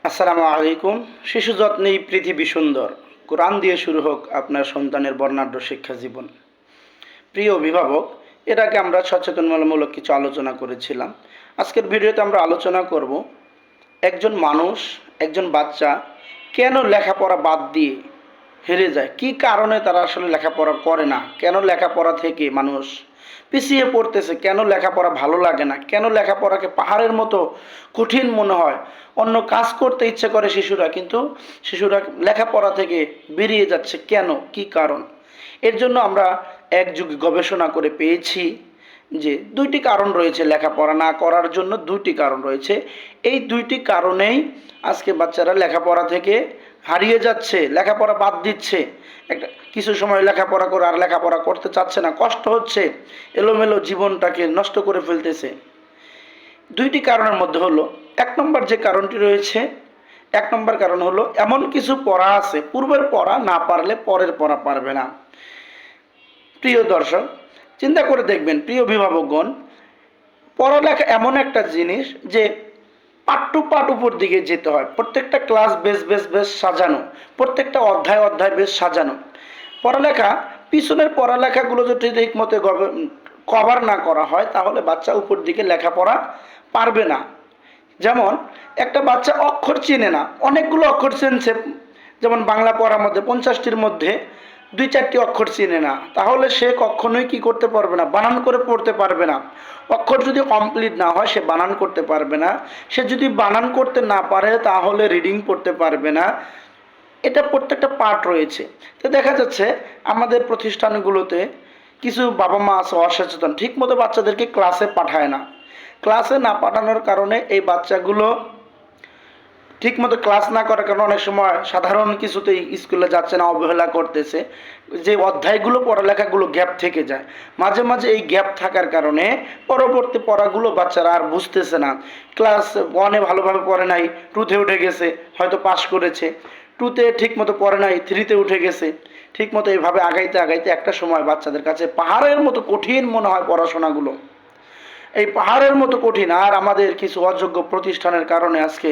আসসালামু আলাইকুম। শিশু যত্নেই পৃথিবী সুন্দর। কোরআন দিয়ে শুরু হোক আপনার সন্তানের বর্ণাঢ্য শিক্ষা জীবন। প্রিয় অভিভাবক, এর আগে আমরা সচেতনমূলক কিছু আলোচনা করেছিলাম। আজকের ভিডিওতে আমরা আলোচনা করব একজন মানুষ, একজন বাচ্চা কেন লেখাপড়া বাদ দিয়ে হেরে যায়, কি কারণে তারা আসলে লেখাপড়া করে না, কেন লেখাপড়া থেকে মানুষ পিছিয়ে পড়তেছে, কেন লেখাপড়া ভালো লাগে না, কেন লেখাপড়াকে পাহাড়ের মতো কঠিন মনে হয়, অন্য কাজ করতে ইচ্ছে করে শিশুরা, কিন্তু শিশুরা লেখাপড়া থেকে বেরিয়ে যাচ্ছে কেন, কি কারণ। এর জন্য আমরা এক যুগ গবেষণা করে পেয়েছি যে দুইটি কারণ রয়েছে লেখাপড়া না করার জন্য। দুইটি কারণ রয়েছে। এই দুইটি কারণেই আজকে বাচ্চারা লেখাপড়া থেকে হারিয়ে যাচ্ছে, লেখাপড়া বাদ দিচ্ছে। একটা কিছু সময় লেখাপড়া করে আর লেখাপড়া করতে চাচ্ছে না, কষ্ট হচ্ছে, এলোমেলো জীবনটাকে নষ্ট করে ফেলতেছে। দুইটি কারণের মধ্যে হলো, এক নম্বর যে কারণটি রয়েছে, এক নম্বর কারণ হলো এমন কিছু পড়া আছে পূর্বের পড়া না পারলে পরের পড়া পারবে না। প্রিয় দর্শক, চিন্তা করে দেখবেন প্রিয় অভিভাবকগণ, পড়ালেখা এমন একটা জিনিস যে পার্ট টু পার্ট উপর দিকে যেতে হয়। প্রত্যেকটা ক্লাস বেশ সাজানো, প্রত্যেকটা অধ্যায় অধ্যায় বেশ সাজানো। পড়ালেখা, পিছনের পড়ালেখাগুলো যদি ঠিক মতো কভার না করা হয় তাহলে বাচ্চা উপর দিকে লেখাপড়া পারবে না। যেমন একটা বাচ্চা অক্ষর চেনে না, অনেকগুলো অক্ষর চিনছে, যেমন বাংলা পড়ার মধ্যে 50টির মধ্যে 2-4টি অক্ষর চিনে না, তাহলে সে কখনোই কি করতে পারবে না, বানান করে পড়তে পারবে না। অক্ষর যদি কমপ্লিট না হয় সে বানান করতে পারবে না। সে যদি বানান করতে না পারে তাহলে রিডিং পড়তে পারবে না। এটা প্রত্যেকটা পার্ট রয়েছে। তো দেখা যাচ্ছে আমাদের প্রতিষ্ঠানগুলোতে কিছু বাবা মা আছে অসচেতন, ঠিকমতো বাচ্চাদেরকে ক্লাসে পাঠায় না। ক্লাসে না পাঠানোর কারণে এই বাচ্চাগুলো ঠিকমতো ক্লাস না করার কারণে অনেক সময় সাধারণ কিছুতেই স্কুলে যাচ্ছে না, অবহেলা করতেছে। যে অধ্যায়গুলো পড়ালেখাগুলো গ্যাপ থেকে যায়, মাঝে মাঝে এই গ্যাপ থাকার কারণে পরবর্তী পড়াগুলো বাচ্চারা আর বুঝতেছে না। ক্লাস 1-এ ভালোভাবে পড়ে নাই, 2-তে উঠে গেছে, হয়তো পাস করেছে, 2-তে ঠিকমতো পড়ে নাই, 3-তে উঠে গেছে। ঠিকমতো এইভাবে আগাইতে আগাইতে একটা সময় বাচ্চাদের কাছে পাহাড়ের মতো কঠিন মনে হয় পড়াশোনাগুলো। এই পাহাড়ের মতো কঠিন। আর আমাদের কিছু অযোগ্য প্রতিষ্ঠানের কারণে আজকে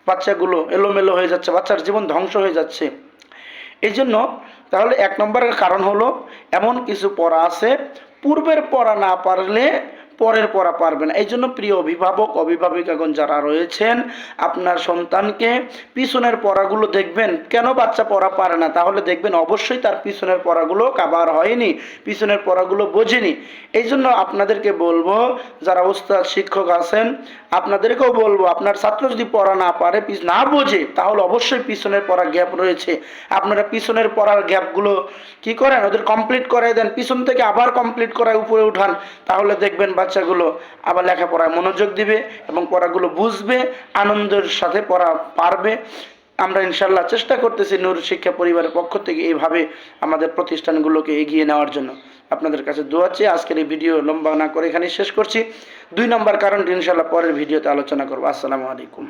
বাচ্চাগুলো এলোমেলো হয়ে যাচ্ছে, বাচ্চার জীবন ধ্বংস হয়ে যাচ্ছে। এই জন্য তাহলে এক নম্বরের কারণ হলো এমন কিছু পড়া আছে পূর্বের পড়া না পারলে পরের পড়া পারবে না। এই জন্য প্রিয় অভিভাবক অভিভাবিকাগণ যারা রয়েছেন, আপনার সন্তানকে পিছনের পড়াগুলো দেখবেন, কেন বাচ্চা পড়া পারে না, তাহলে দেখবেন অবশ্যই তার পিছনের পড়াগুলো কাভার হয়নি, পিছনের পড়াগুলো বোঝেনি। এই জন্য আপনাদেরকে বলবো, যারা ওস্তাদ শিক্ষক আছেন আপনাদেরকেও বলবো, আপনার ছাত্র যদি পড়া না পারে, না বোঝে, তাহলে অবশ্যই পিছনের পড়া গ্যাপ রয়েছে। আপনারা পিছনের পড়ার গ্যাপগুলো কি করেন, ওদের কমপ্লিট করাই দেন, পিছন থেকে আবার কমপ্লিট করায় উপরে উঠান। তাহলে দেখবেন বাচ্চাগুলো আবার লেখাপড়ায় মনোযোগ দিবে এবং পড়াগুলো বুঝবে, আনন্দের সাথে পড়া পারবে। আমরা ইনশাল্লাহ চেষ্টা করতেছি নূর শিক্ষা পরিবারের পক্ষ থেকে এইভাবে আমাদের প্রতিষ্ঠানগুলোকে এগিয়ে নেওয়ার জন্য। আপনাদের কাছে দোয়া চেয়ে আজকের এই ভিডিও লম্বা না করে এখানে শেষ করছি। 2 নম্বর কারণটি ইনশাল্লাহ পরের ভিডিওতে আলোচনা করবো। আসসালামু আলাইকুম।